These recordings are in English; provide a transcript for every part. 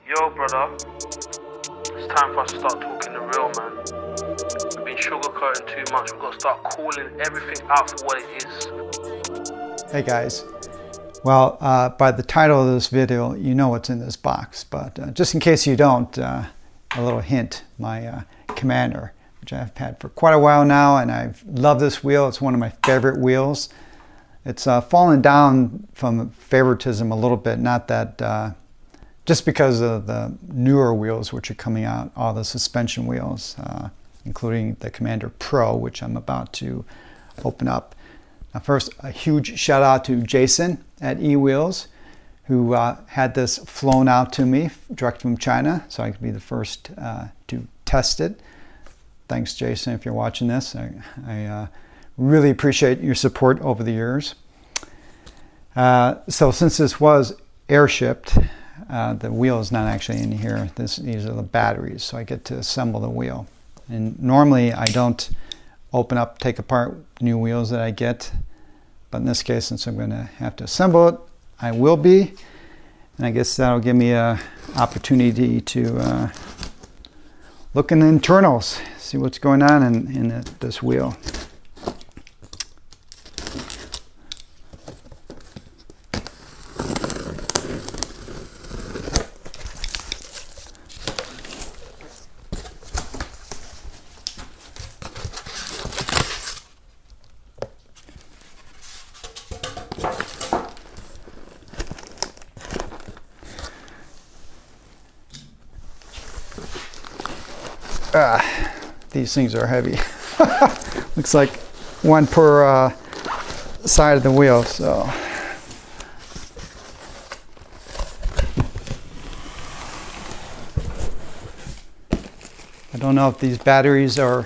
Yo, brother, it's time for us to start talking the real, man. We've been sugarcoating too much. We've got to start calling everything out for what it is. Hey guys, well, by the title of this video, you know what's in this box, but just in case you don't, a little hint, my Commander, which I've had for quite a while now, and I love this wheel. It's one of my favorite wheels. It's fallen down from favoritism a little bit, not that, just because of the newer wheels which are coming out, all the suspension wheels, including the Commander Pro, which I'm about to open up. Now first, a huge shout out to Jason at EWheels, who had this flown out to me direct from China, so I could be the first to test it. Thanks, Jason, if you're watching this. I really appreciate your support over the years. So since this was air-shipped, the wheel is not actually in here. These are the batteries, so I get to assemble the wheel. And normally I don't open up, take apart new wheels that I get, but in this case, since I'm going to have to assemble it, I will be. And I guess that'll give me an opportunity to look in the internals, see what's going on in this wheel. These things are heavy. Looks like one per side of the wheel, so. I don't know if these batteries are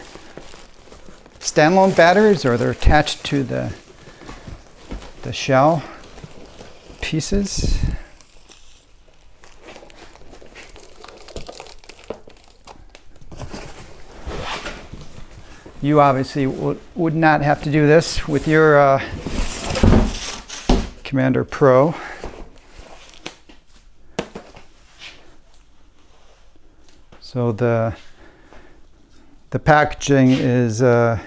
standalone batteries or they're attached to the shell pieces. You obviously would not have to do this with your Commander Pro. So the packaging is it's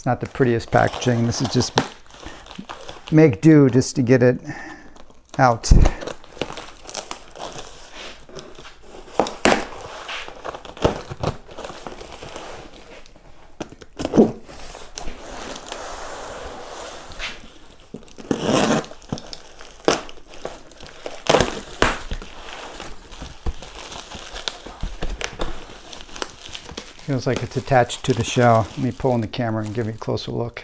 not the prettiest packaging. This is just make do just to get it out. Feels like it's attached to the shell. Let me pull in the camera and give you a closer look.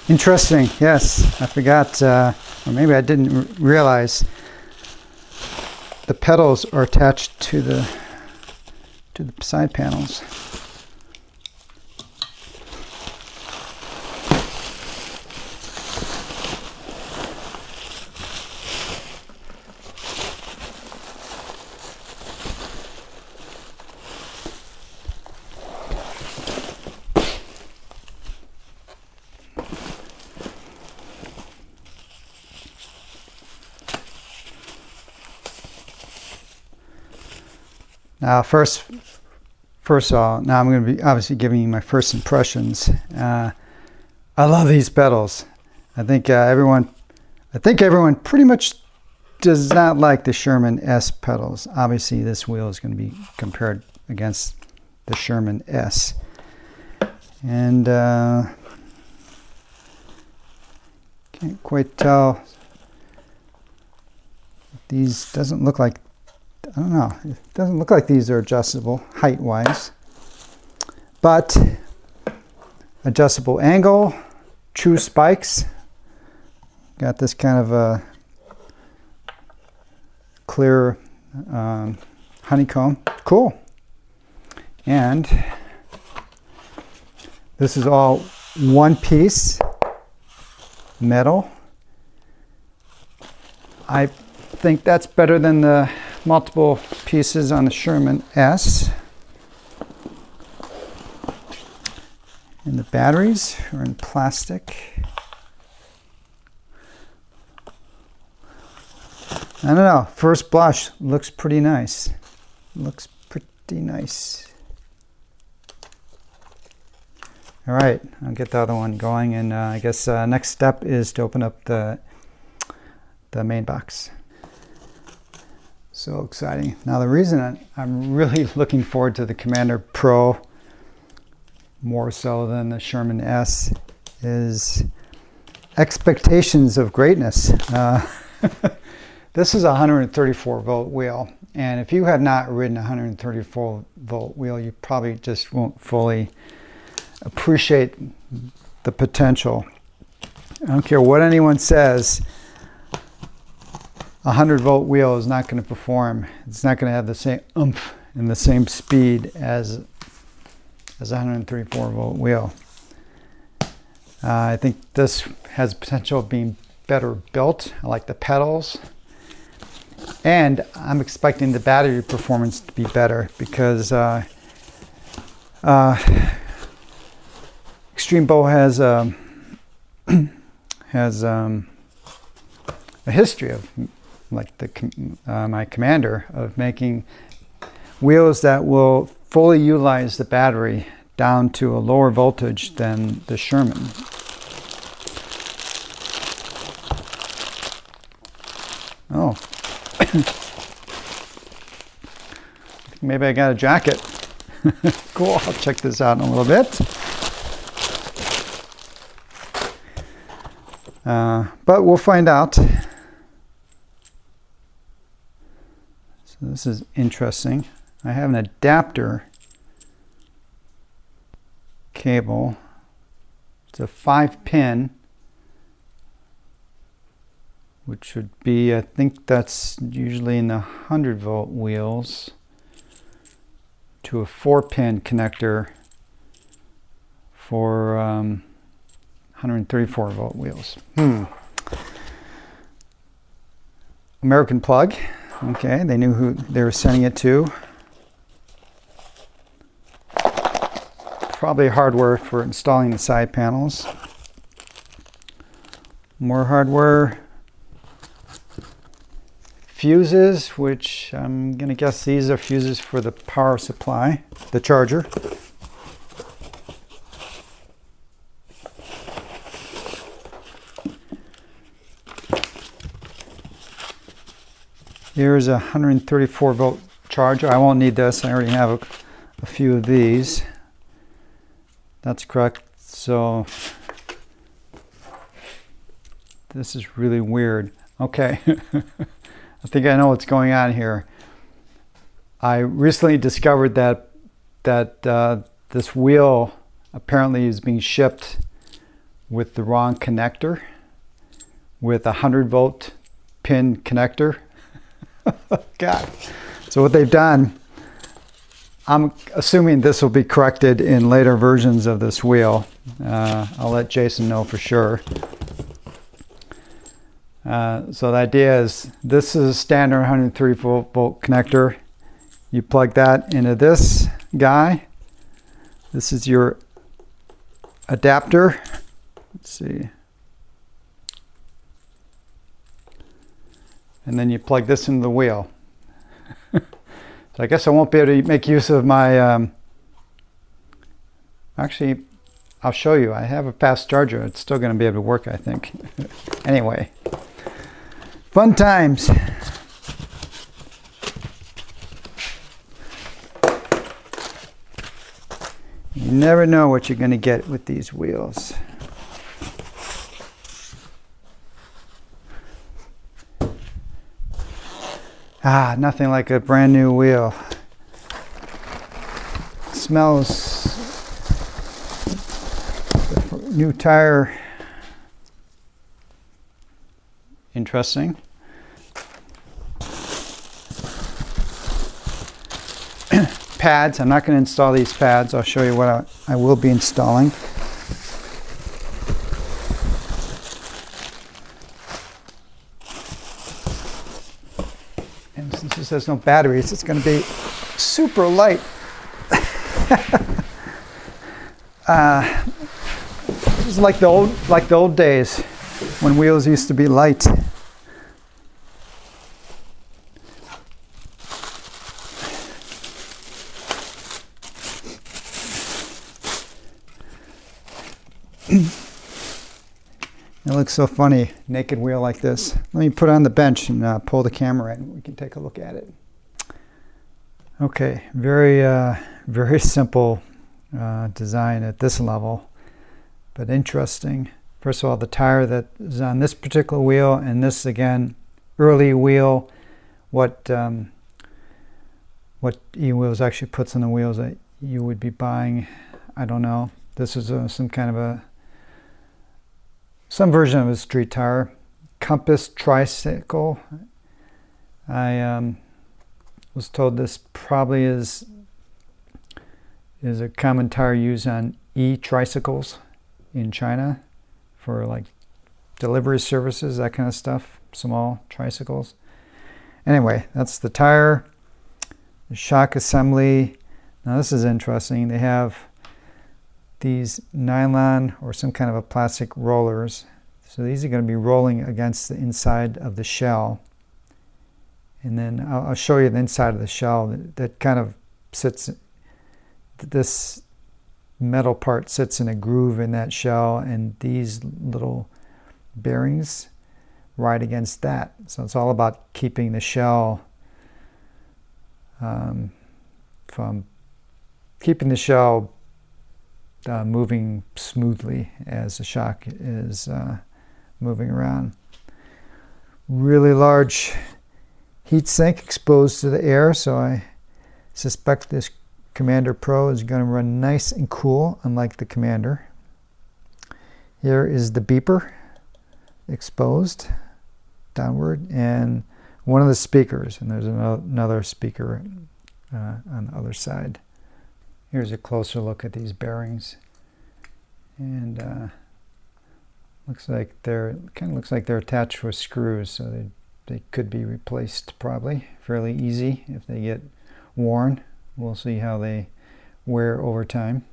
Interesting. Yes, I forgot, or maybe I didn't realize the pedals are attached to the side panels. Now, first of all, now I'm going to be obviously giving you my first impressions. I love these pedals. I think everyone pretty much does not like the Sherman S pedals. Obviously, this wheel is going to be compared against the Sherman S, and can't quite tell. These doesn't look like. I don't know, it doesn't look like these are adjustable height-wise, but adjustable angle, true spikes, got this kind of a clear honeycomb, cool. And this is all one piece metal. I think that's better than the multiple pieces on the Sherman S. And the batteries are in plastic. I don't know, first blush looks pretty nice. Looks pretty nice. All right, I'll get the other one going, and I guess next step is to open up the main box. So exciting. Now the reason I'm really looking forward to the Commander Pro more so than the Sherman S is expectations of greatness. This is a 134 volt wheel, and if you have not ridden a 134 volt wheel, you probably just won't fully appreciate the potential. I don't care what anyone says, a 100 volt wheel is not going to perform. It's not going to have the same oomph and the same speed as a 134 volt wheel. I think this has potential of being better built. I like the pedals. And I'm expecting the battery performance to be better because Extreme Bow has a history of, like my Commander, of making wheels that will fully utilize the battery down to a lower voltage than the Sherman. Oh. Maybe I got a jacket. Cool, I'll check this out in a little bit. But we'll find out. So this is interesting. I have an adapter cable. It's a 5-pin, which should be, I think that's usually in the 100 volt wheels, to a 4-pin connector for 134 volt wheels. American plug. Okay, they knew who they were sending it to. Probably hardware for installing the side panels. More hardware. Fuses, which I'm going to guess these are fuses for the power supply, the charger. Here's a 134 volt charger. I won't need this. I already have a few of these. That's correct. So this is really weird. Okay. I think I know what's going on here. I recently discovered that this wheel apparently is being shipped with the wrong connector, with a 100 volt pin connector. God. So what they've done, I'm assuming this will be corrected in later versions of this wheel. I'll let Jason know for sure. So the idea is, this is a standard 103 volt connector. You plug that into this guy. This is your adapter. Let's see. And then you plug this into the wheel. So I guess I won't be able to make use of my, actually, I'll show you. I have a fast charger. It's still going to be able to work, I think. Anyway, fun times. You never know what you're going to get with these wheels. Ah, nothing like a brand new wheel. Smells new tire. Interesting. Pads. I'm not going to install these pads. I'll show you what I will be installing. since this has no batteries, it's going to be super light. This is like the old days when wheels used to be light. It looks so funny, naked wheel like this. Let me put it on the bench and pull the camera in. We can take a look at it. Okay, very simple design at this level, but interesting. First of all, the tire that is on this particular wheel, and this again, early wheel. What EWheels actually puts on the wheels that you would be buying, I don't know. This is some kind of some version of a street tire. Compass tricycle. I was told this probably is a common tire used on e-tricycles in China for like delivery services, that kind of stuff, small tricycles. Anyway, that's the tire. The shock assembly. Now this is interesting. They have these nylon or some kind of a plastic rollers. So these are going to be rolling against the inside of the shell. And then I'll show you the inside of the shell that kind of sits, this metal part sits in a groove in that shell, and these little bearings ride against that. So it's all about keeping the shell moving smoothly as the shock is moving around. Really large heat sink exposed to the air, so I suspect this Commander Pro is going to run nice and cool, unlike the Commander. Here is the beeper exposed downward, and one of the speakers, and there's another speaker on the other side. Here's a closer look at these bearings, and looks like they're attached with screws, so they could be replaced probably fairly easy if they get worn. We'll see how they wear over time.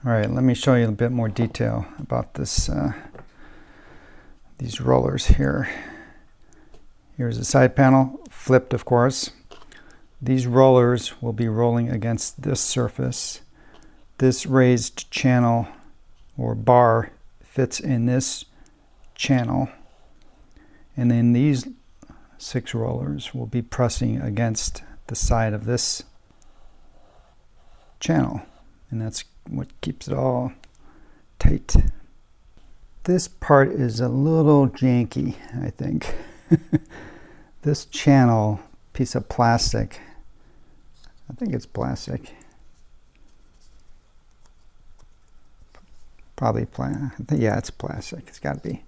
All right, let me show you a bit more detail about this. These rollers here. Here's the side panel, flipped of course. These rollers will be rolling against this surface. This raised channel or bar fits in this channel. And then these 6 rollers will be pressing against the side of this channel. And that's what keeps it all tight. This part is a little janky, I think. This channel piece of plastic, I think it's plastic. Probably plastic. Yeah, it's plastic. It's got to be.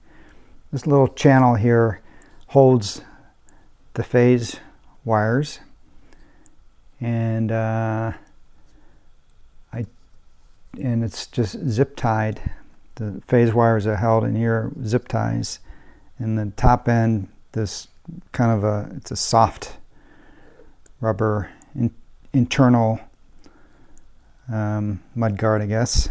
This little channel here holds the phase wires, and it's just zip tied. The phase wires are held in here, zip ties, and the top end, this kind of it's a soft rubber internal mudguard, I guess.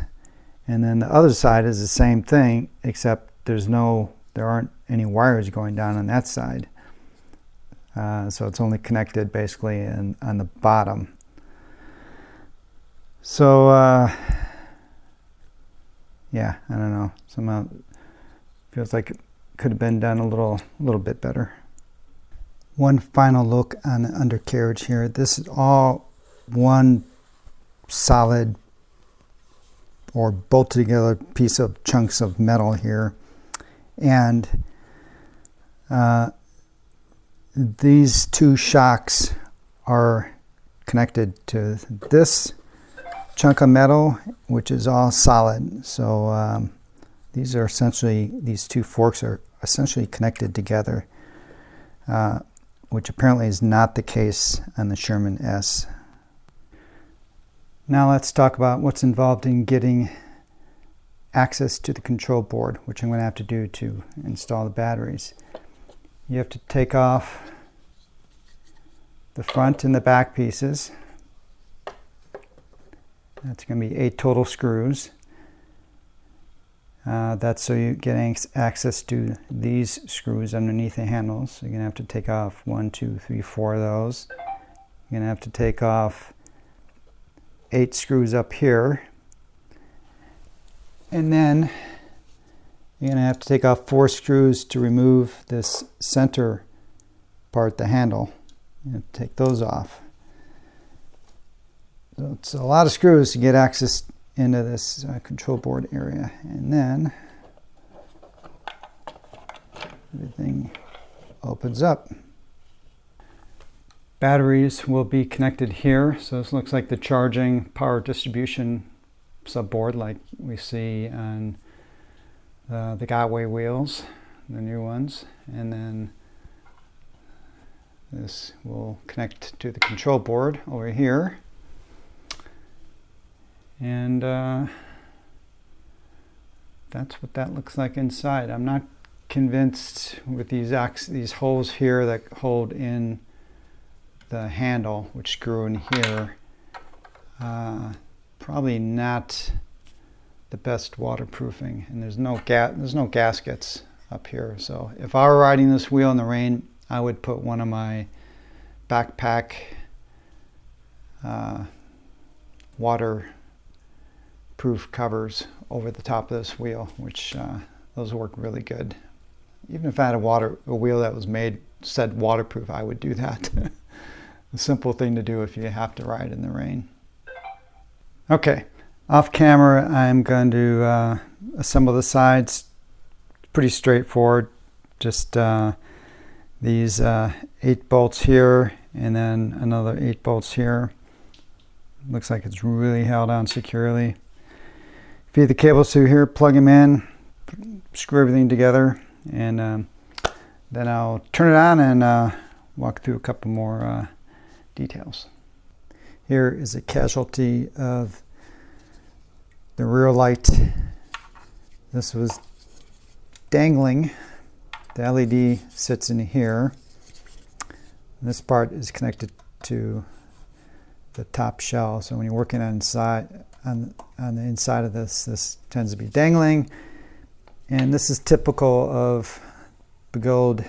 And then the other side is the same thing, except there aren't any wires going down on that side. So it's only connected basically on the bottom. So yeah, I don't know. Somehow feels like it could have been done a little bit better. One final look on the undercarriage here. This is all one solid or bolted together piece of chunks of metal here, and these 2 shocks are connected to this chunk of metal, which is all solid. So these 2 forks are essentially connected together, which apparently is not the case on the Sherman S. Now let's talk about what's involved in getting access to the control board, which I'm going to have to do to install the batteries. You have to take off the front and the back pieces. That's going to be 8 total screws. That's so you get access to these screws underneath the handles. So you're going to have to take off 1, 2, 3, 4 of those. You're going to have to take off 8 screws up here. And then you're going to have to take off 4 screws to remove this center part, the handle. You're going to take those off. So it's a lot of screws to get access into this control board area. And then everything opens up. Batteries will be connected here. So this looks like the charging power distribution subboard like we see on the EWheels, the new ones. And then this will connect to the control board over here. And that's what that looks like inside. I'm not convinced with these holes here that hold in the handle, which screw in here. Probably not the best waterproofing, and there's no gaskets up here. So if I were riding this wheel in the rain, I would put one of my backpack waterproof covers over the top of this wheel, which those work really good. Even if I had a wheel that was said waterproof, I would do that. A simple thing to do if you have to ride in the rain. Okay, off camera I'm going to assemble the sides. Pretty straightforward. Just these 8 bolts here and then another 8 bolts here. Looks like it's really held on securely. Feed the cables through here, plug them in, screw everything together, and then I'll turn it on and walk through a couple more details. Here is a casualty of the rear light. This was dangling. The LED sits in here. This part is connected to the top shell. So when you're working on the inside of this tends to be dangling. And this is typical of Begode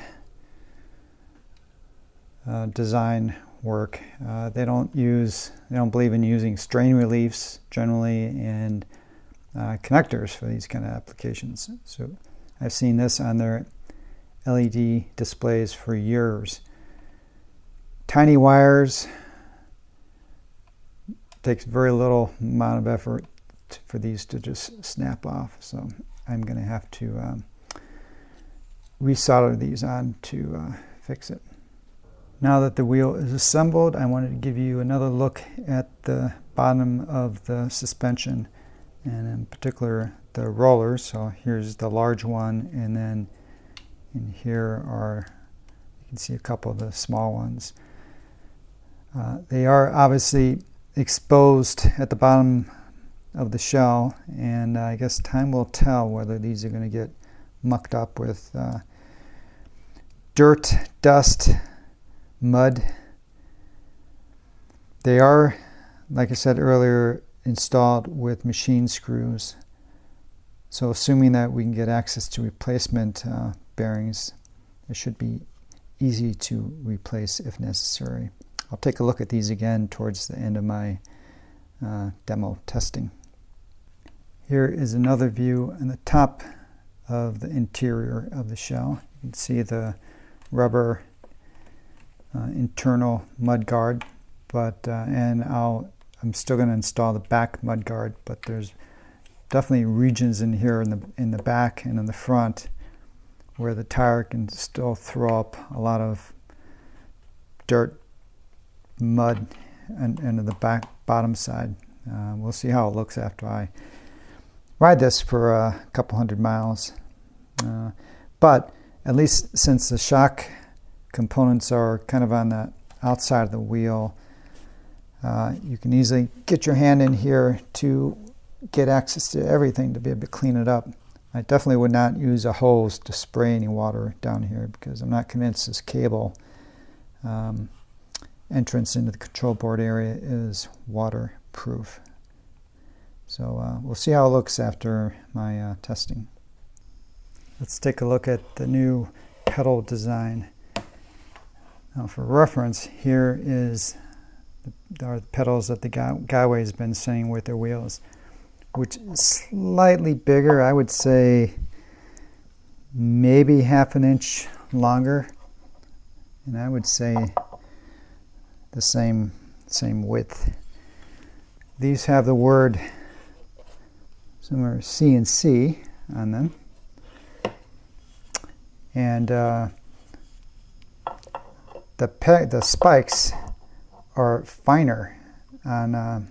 design work. They don't believe in using strain reliefs generally and connectors for these kind of applications. So I've seen this on their LED displays for years. Tiny wires. Takes very little amount of effort for these to just snap off. So I'm going to have to resolder these on to fix it. Now that the wheel is assembled, I wanted to give you another look at the bottom of the suspension, and in particular the rollers. So here's the large one, and then in here you can see a couple of the small ones. They are obviously exposed at the bottom of the shell, and I guess time will tell whether these are going to get mucked up with dirt, dust, mud. They are, like I said earlier, installed with machine screws. So assuming that we can get access to replacement bearings, it should be easy to replace if necessary. I'll take a look at these again towards the end of my demo testing. Here is another view on the top of the interior of the shell. You can see the rubber internal mudguard, but I'm still going to install the back mudguard, but there's definitely regions in here in the back and in the front where the tire can still throw up a lot of dirt, mud, and the bottom side. We'll see how it looks after I ride this for a couple hundred miles. But at least since the shock components are kind of on the outside of the wheel, you can easily get your hand in here to get access to everything to be able to clean it up. I definitely would not use a hose to spray any water down here because I'm not convinced this cable entrance into the control board area is waterproof. So we'll see how it looks after my testing. Let's take a look at the new pedal design. Now for reference, here are the pedals that the Gaiwei has been sending with their wheels, which is slightly bigger. I would say maybe half an inch longer, and I would say the same width. These have the word somewhere CNC on them, and the spikes are finer on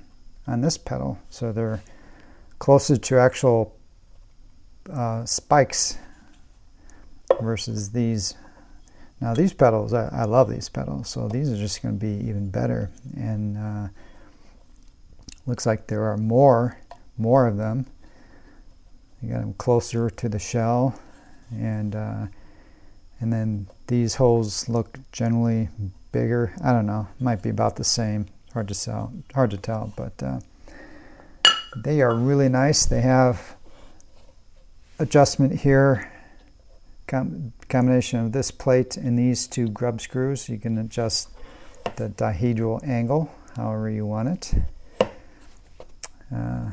this pedal, so they're closer to actual spikes versus these. Now these pedals, I love these pedals, so these are just going to be even better. And looks like there are more of them. You got them closer to the shell, and then these holes look generally bigger. I don't know, might be about the same. Hard to tell, but they are really nice. They have adjustment here, combination of this plate and these two grub screws. You can adjust the dihedral angle however you want it.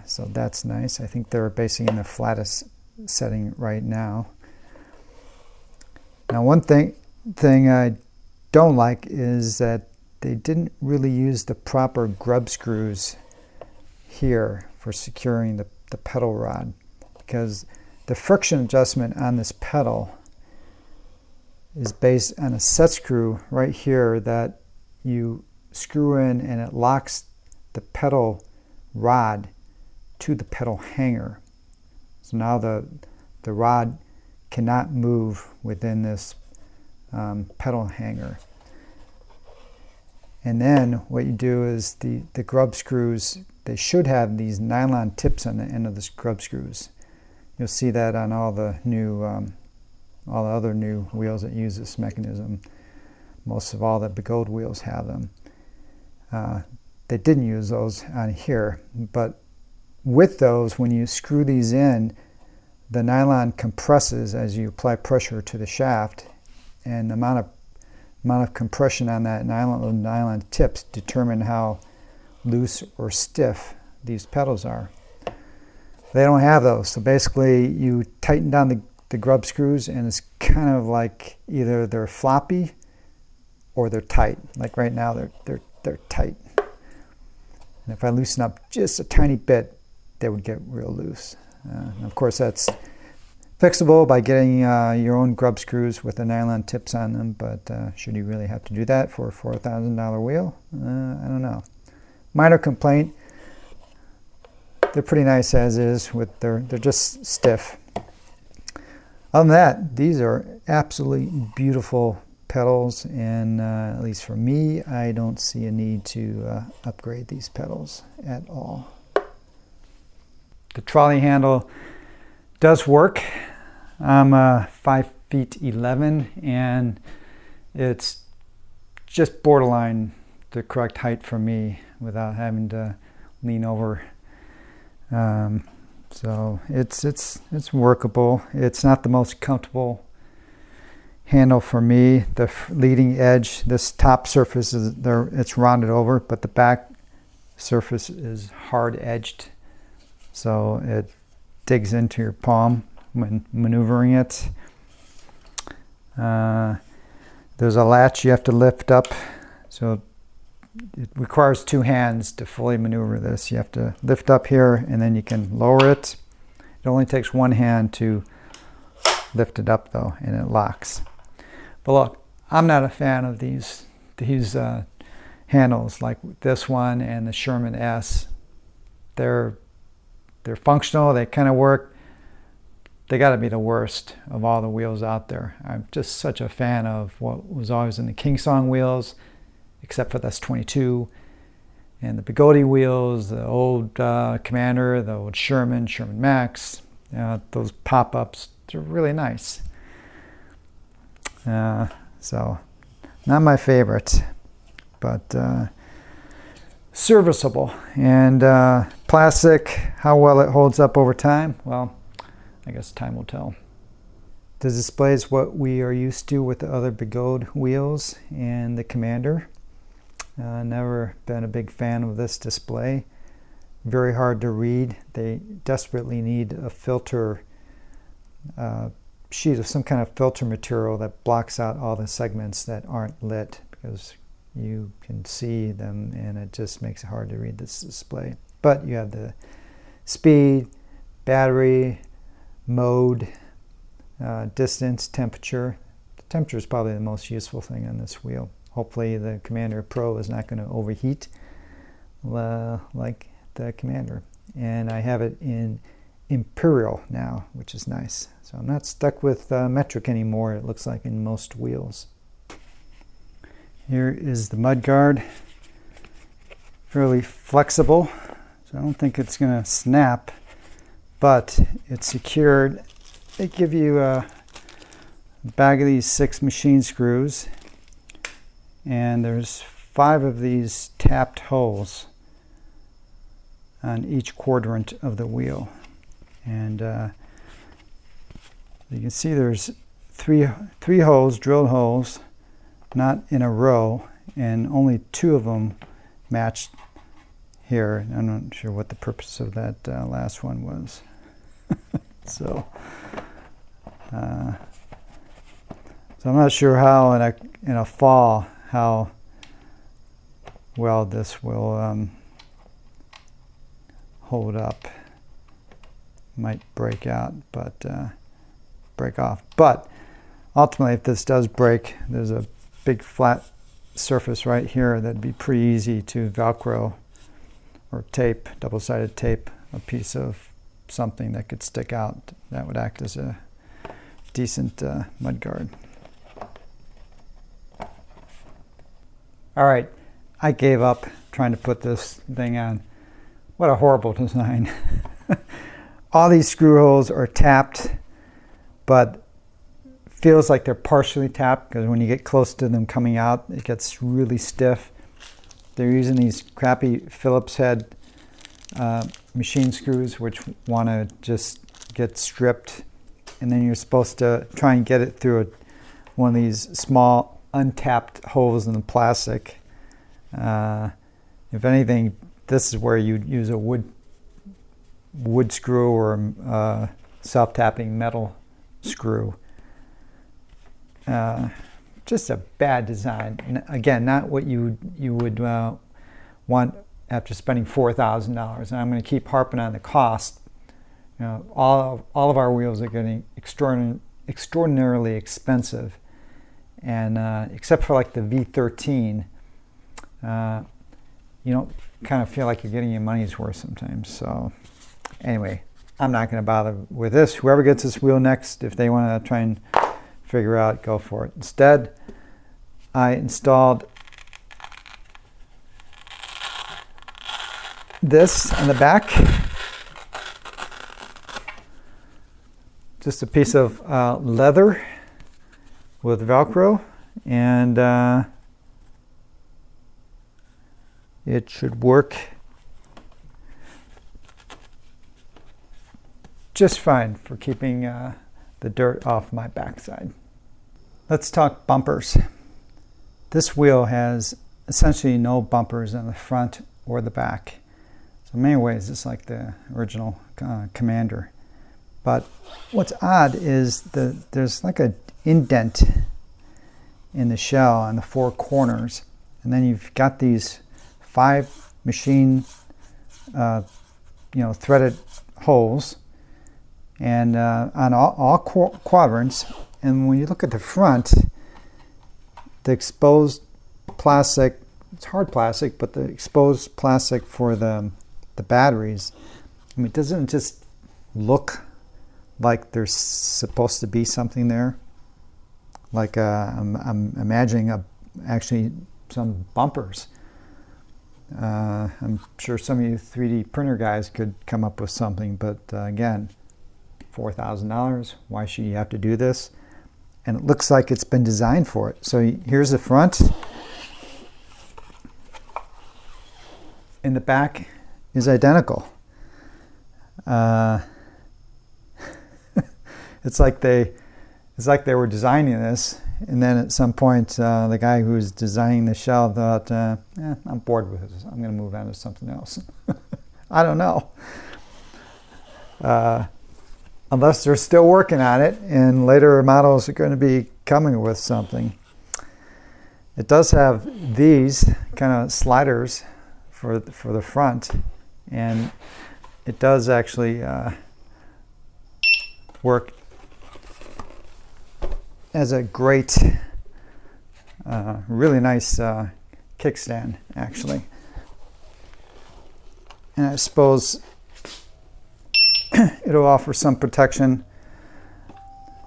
So that's nice. I think they're basically in the flattest setting right now. Now one thing I don't like is that they didn't really use the proper grub screws here for securing the pedal rod, because the friction adjustment on this pedal is based on a set screw right here that you screw in, and it locks the pedal rod to the pedal hanger. So now the rod cannot move within this pedal hanger. And then what you do is the grub screws, they should have these nylon tips on the end of the grub screws. You'll see that on all the other new wheels that use this mechanism. Most of all the Begode wheels have them. They didn't use those on here, but with those, when you screw these in, the nylon compresses as you apply pressure to the shaft, and the amount of compression on that nylon tips determine how loose or stiff these pedals are. They don't have those, so basically you tighten down the grub screws, and it's kind of like either they're floppy or they're tight. Like right now, they're tight. And if I loosen up just a tiny bit, they would get real loose. And of course, that's fixable by getting your own grub screws with the nylon tips on them, but should you really have to do that for a $4,000 wheel? I don't know. Minor complaint. They're pretty nice as is. They're just stiff. Other than that, these are absolutely beautiful pedals, and at least for me, I don't see a need to upgrade these pedals at all. The trolley handle does work. I'm 5'11", and it's just borderline the correct height for me without having to lean over. So it's workable. It's not the most comfortable handle for me. The leading edge, this top surface is there, it's rounded over, but the back surface is hard edged, so it digs into your palm when maneuvering it. There's a latch you have to lift up, so it requires two hands to fully maneuver this. You have to lift up here, and then you can lower it. It only takes one hand to lift it up though, and it locks. But look, I'm not a fan of these handles like this one and the Sherman S. They're functional, they kind of work. They got to be the worst of all the wheels out there. I'm just such a fan of what was always in the King Song wheels, except for this 22, and the Begode wheels, the old Commander, the old Sherman Max. Those pop-ups, they're really nice. So, not my favorite. but serviceable. And plastic, how well it holds up over time, well, I guess time will tell. The display is what we are used to with the other Begode wheels and the Commander. Never been a big fan of this display. Very hard to read. They desperately need a filter sheet of some kind of filter material that blocks out all the segments that aren't lit, because you can see them and it just makes it hard to read this display. But you have the speed, battery, mode, distance, temperature. The temperature is probably the most useful thing on this wheel. Hopefully the Commander Pro is not going to overheat like the Commander. And I have it in Imperial now, which is nice. So I'm not stuck with metric anymore, it looks like, in most wheels. Here is the mudguard. Fairly flexible, so I don't think it's going to snap, but it's secured. They give you a bag of these 6 machine screws, and there's 5 of these tapped holes on each quadrant of the wheel. And you can see there's three holes, drilled holes, not in a row, and only 2 of them matched here. I'm not sure what the purpose of that last one was. So I'm not sure how in a fall how well this will hold up. Might break out, but break off. But ultimately, if this does break, there's a big flat surface right here that'd be pretty easy to Velcro or tape, double-sided tape, a piece of something that could stick out. That would act as a decent mudguard. All right, I gave up trying to put this thing on. What a horrible design. All these screw holes are tapped, but feels like they're partially tapped, because when you get close to them coming out, it gets really stiff. They're using these crappy Phillips head machine screws, which want to just get stripped, and then you're supposed to try and get it through one of these small untapped holes in the plastic. If anything, this is where you'd use a wood screw or self-tapping metal screw. Just a bad design. Again, not what you would want after spending $4,000. And I'm going to keep harping on the cost. You know, all of our wheels are getting extraordinarily expensive, and except for like the V13, you don't kind of feel like you're getting your money's worth sometimes. So anyway, I'm not going to bother with this. Whoever gets this wheel next, if they want to try and figure out, go for it. Instead, I installed this on the back. Just a piece of leather with Velcro, and it should work just fine for keeping the dirt off my backside. Let's talk bumpers. This wheel has essentially no bumpers on the front or the back. So in many ways, it's like the original Commander. But what's odd is there's like an indent in the shell on the 4 corners, and then you've got these 5 machine, threaded holes, and on all quadrants. And when you look at the front, the exposed plastic, it's hard plastic, but the exposed plastic for the batteries, I mean, doesn't it just look like there's supposed to be something there? Like I'm imagining actually some bumpers. I'm sure some of you 3D printer guys could come up with something, but again, $4,000, why should you have to do this? And it looks like it's been designed for it. So here's the front. in the back is identical. It's like they were designing this, and then at some point the guy who was designing the shell thought, I'm bored with this, I'm going to move on to something else. I don't know. Unless they're still working on it and later models are going to be coming with something. It does have these kind of sliders for the front, and it does actually work as a great, really nice kickstand, actually. And I suppose it'll offer some protection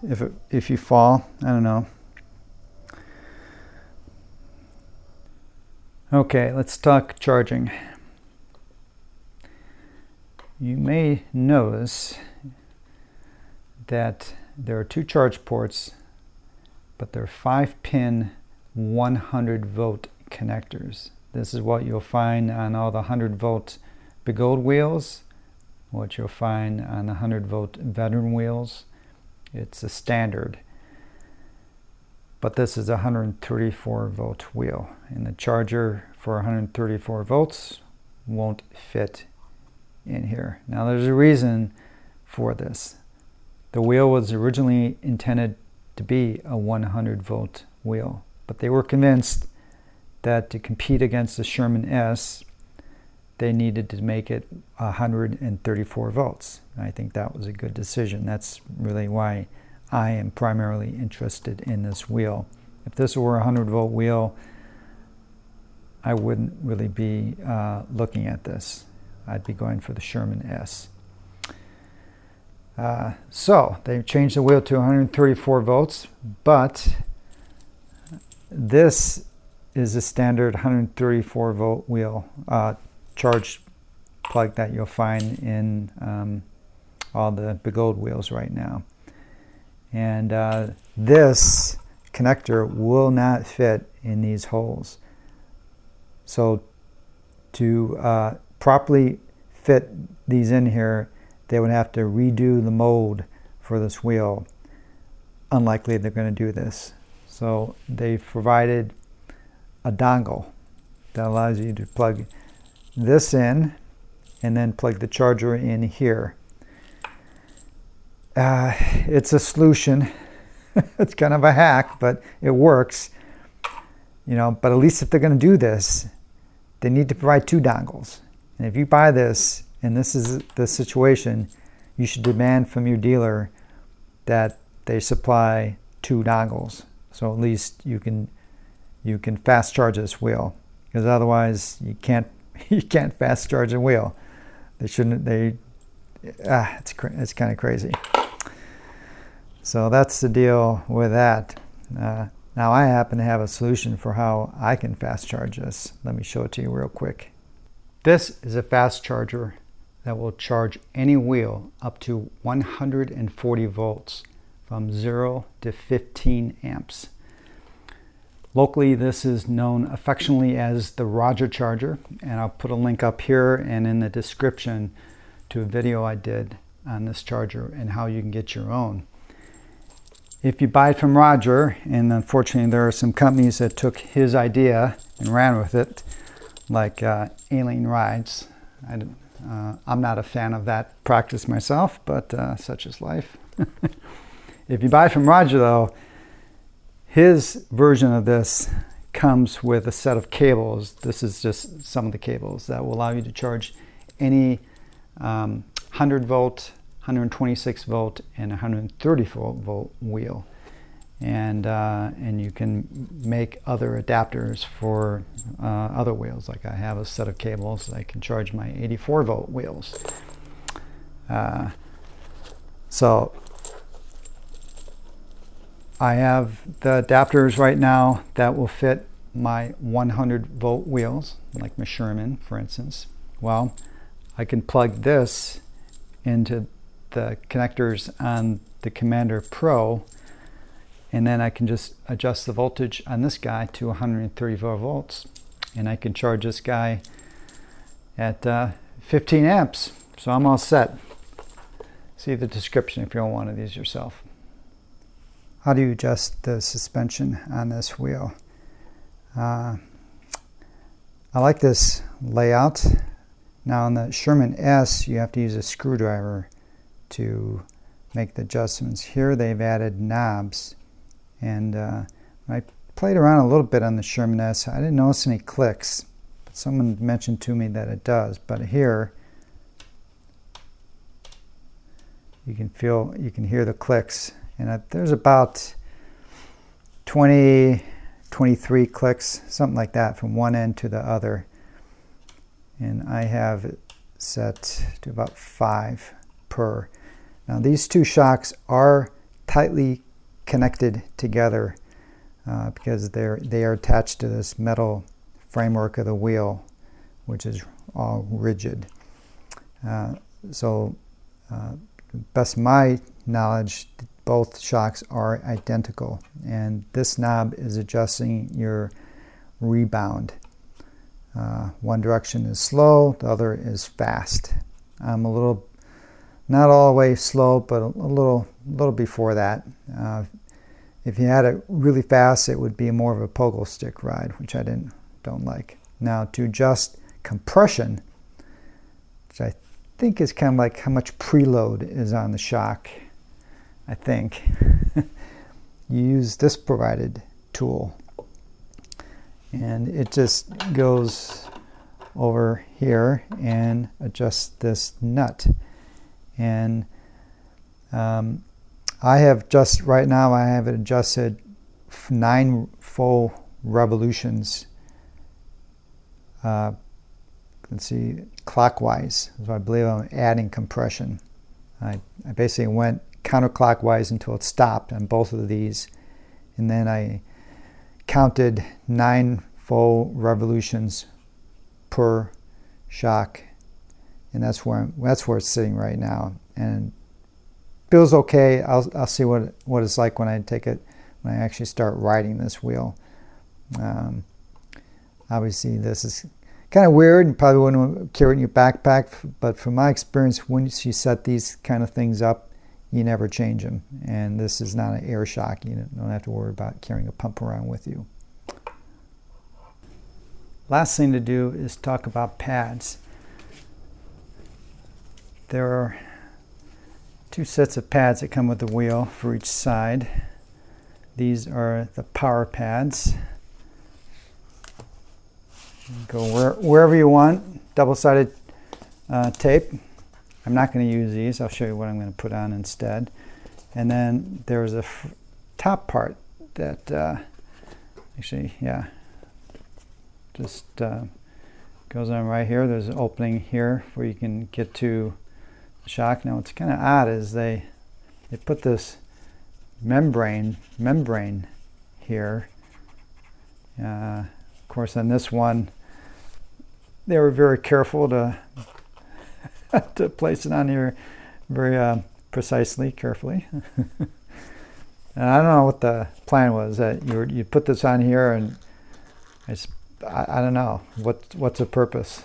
if you fall. I don't know. Okay, let's talk charging. You may notice that there are 2 charge ports, but they're 5-pin 100-volt connectors. This is what you'll find on all the 100-volt Bigold wheels, what you'll find on the 100-volt veteran wheels. It's a standard. But this is a 134-volt wheel, and the charger for 134 volts won't fit in here. Now there's a reason for this. The wheel was originally intended to be a 100-volt wheel, but they were convinced that to compete against the Sherman S, they needed to make it 134 volts. I think that was a good decision. That's really why I am primarily interested in this wheel. If this were a 100-volt wheel, I wouldn't really be looking at this. I'd be going for the Sherman S. So they changed the wheel to 134 volts, but this is a standard 134 volt wheel charge plug that you'll find in all the Bigold wheels right now. And this connector will not fit in these holes. So to properly fit these in here, they would have to redo the mold for this wheel. Unlikely they're going to do this. So they've provided a dongle that allows you to plug this in and then plug the charger in here. It's a solution. It's kind of a hack, but it works. You know, but at least if they're going to do this, they need to provide 2 dongles. And if you buy this and this is the situation, you should demand from your dealer that they supply 2 dongles. So at least you can fast charge this wheel, because otherwise you can't fast charge a wheel. It's kind of crazy. So that's the deal with that. Now I happen to have a solution for how I can fast charge this. Let me show it to you real quick. This is a fast charger that will charge any wheel up to 140 volts from 0 to 15 amps. Locally, this is known affectionately as the Roger charger, and I'll put a link up here and in the description to a video I did on this charger and how you can get your own. If you buy it from Roger, and unfortunately there are some companies that took his idea and ran with it, like Alien Rides. I'm not a fan of that practice myself, but such is life. If you buy from Roger though, his version of this comes with a set of cables. This is just some of the cables that will allow you to charge any 100 volt, 126 volt, and 134 volt wheel. And you can make other adapters for other wheels. Like I have a set of cables that I can charge my 84 volt wheels. So I have the adapters right now that will fit my 100 volt wheels, like my Sherman, for instance. Well, I can plug this into the connectors on the Commander Pro, and then I can just adjust the voltage on this guy to 134 volts, and I can charge this guy at 15 amps. So I'm all set. See the description if you don't want one of these yourself. How do you adjust the suspension on this wheel? I like this layout. Now on the Sherman S, you have to use a screwdriver to make the adjustments. Here they've added knobs, and I played around a little bit on the Sherman S. I didn't notice any clicks, but someone mentioned to me that it does. But here you can hear the clicks, and there's about 23 clicks, something like that, from one end to the other. And I have it set to about 5 per. Now these two shocks are tightly connected together because they are attached to this metal framework of the wheel, which is all rigid. Best of my knowledge, both shocks are identical, and this knob is adjusting your rebound. One direction is slow, the other is fast. I'm a little, not all the way slow, but a little before that. If you had it really fast, it would be more of a pogo stick ride, which I don't like. Now to adjust compression, which I think is kind of like how much preload is on the shock, I think. You use this provided tool, and it just goes over here and adjusts this nut. And I have just right now I have it adjusted 9 full revolutions. Let's see, clockwise. So I believe I'm adding compression. I basically went counterclockwise until it stopped on both of these, and then I counted 9 full revolutions per shock, and that's where it's sitting right now, and feels okay. I'll see what it's like when I actually start riding this wheel. Obviously this is kind of weird. You probably wouldn't carry it in your backpack, but from my experience, once you set these kind of things up, you never change them. And this is not an air shock. You don't have to worry about carrying a pump around with you. Last thing to do is talk about pads. There are 2 sets of pads that come with the wheel for each side. These are the power pads. Go wherever you want. Double-sided tape. I'm not going to use these. I'll show you what I'm going to put on instead. And then there's a top part that just goes on right here. There's an opening here where you can get to the shock. Now what's kind of odd is they put this membrane here. Of course, on this one, they were very careful to to place it on here very precisely, carefully. And I don't know what the plan was, that you put this on here, and I don't know what's the purpose.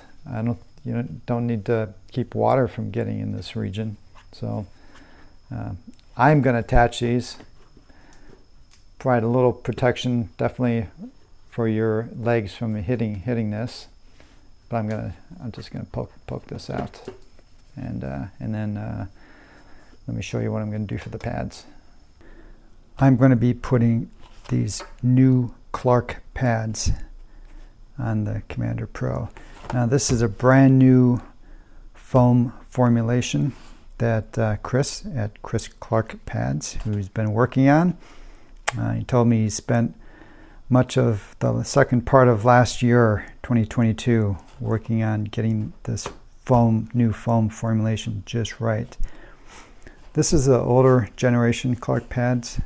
You don't need to keep water from getting in this region. So I'm going to attach these, provide a little protection, definitely for your legs from hitting this. But I'm just gonna poke this out, and then let me show you what I'm going to do for the pads. I'm going to be putting these new Clark pads on the Commander Pro. Now this is a brand new foam formulation that Chris at Chris Clark Pads, who's been working on. He told me he spent much of the second part of last year, 2022, working on getting this new foam formulation just right. This is the older generation Clark pads,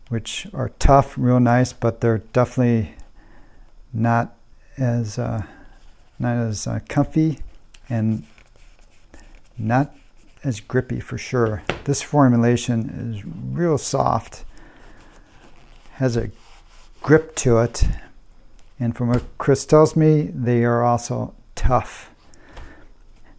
which are tough, real nice, but they're definitely not as comfy and not as grippy for sure. This formulation is real soft, has a grip to it, and from what Chris tells me, they are also tough.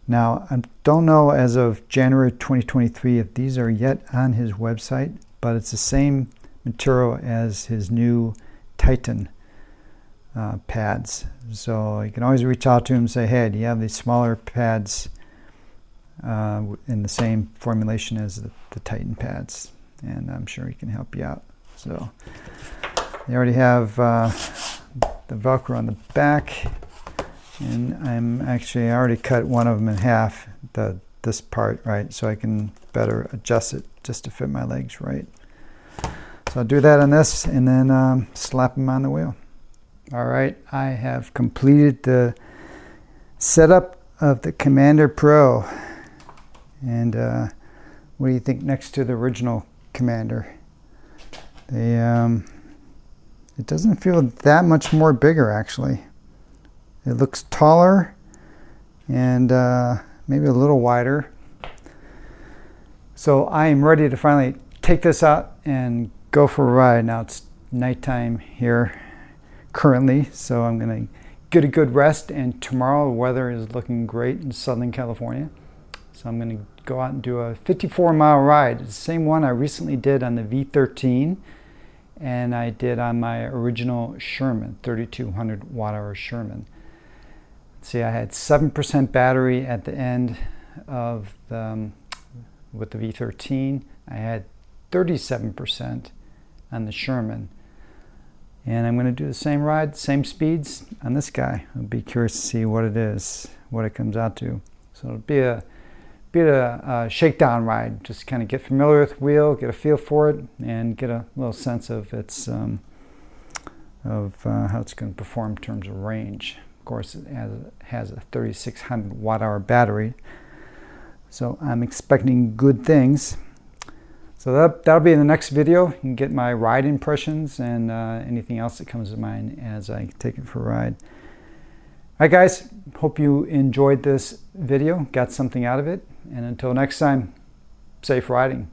Now, I don't know as of January 2023 if these are yet on his website, but it's the same material as his new Titan pads. So you can always reach out to him and say, hey, do you have these smaller pads in the same formulation as the Titan pads? And I'm sure he can help you out. So they already have the Velcro on the back, and I already cut one of them in half, this part, right, so I can better adjust it just to fit my legs right. So I'll do that on this and then slap them on the wheel. All right, I have completed the setup of the Commander Pro. And what do you think next to the original Commander? It doesn't feel that much more bigger, actually. It looks taller and maybe a little wider. So I am ready to finally take this out and go for a ride. Now it's nighttime here currently, so I'm going to get a good rest, and tomorrow the weather is looking great in Southern California. So I'm going to go out and do a 54-mile ride. It's the same one I recently did on the V13, and I did on my original Sherman, 3200 watt-hour Sherman. See, I had 7% battery at the end of with the V13. I had 37% on the Sherman. And I'm going to do the same ride, same speeds on this guy. I'll be curious to see what it is, what it comes out to. So it'll be a shakedown ride. Just kind of get familiar with the wheel, get a feel for it, and get a little sense of its how it's going to perform in terms of range. Of course, it has a 3600 watt-hour battery, so I'm expecting good things. So that'll be in the next video. You can get my ride impressions and anything else that comes to mind as I take it for a ride. All right, guys, hope you enjoyed this video, got something out of it, and until next time, safe riding.